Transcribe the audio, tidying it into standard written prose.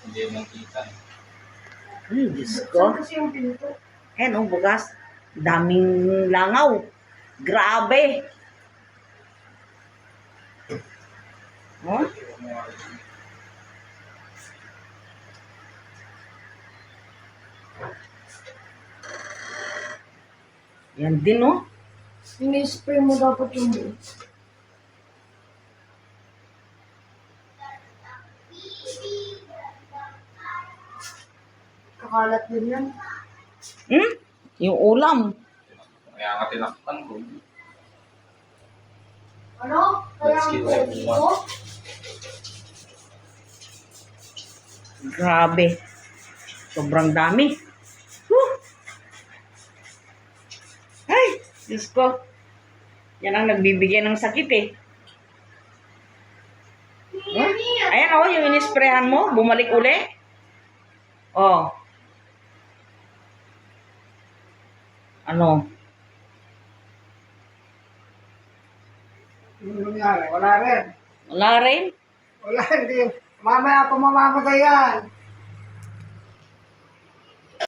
Hindi makita. Ay, Diyos ko. Saan kasi yung pinto? Ayan, oh, bukas. Daming langaw. Grabe. Oh? Yan din, oh. Ini-spray mo dapat yung buo. Kakalat din yan. Hmm? Yung ulam. Kaya nga tinakpan ko. Ano? Kaya ang buo mo? Grabe. Sobrang dami. Whew. Ay, Diyos ko. Yan ang nagbibigay ng sakit eh. Huh? Ayan oh, yung inisprehan mo, bumalik uli. Oh. Ano? Ano nangyari? Wala rin. Wala rin? Wala, hindi. Mamaya ako mamamatay yan.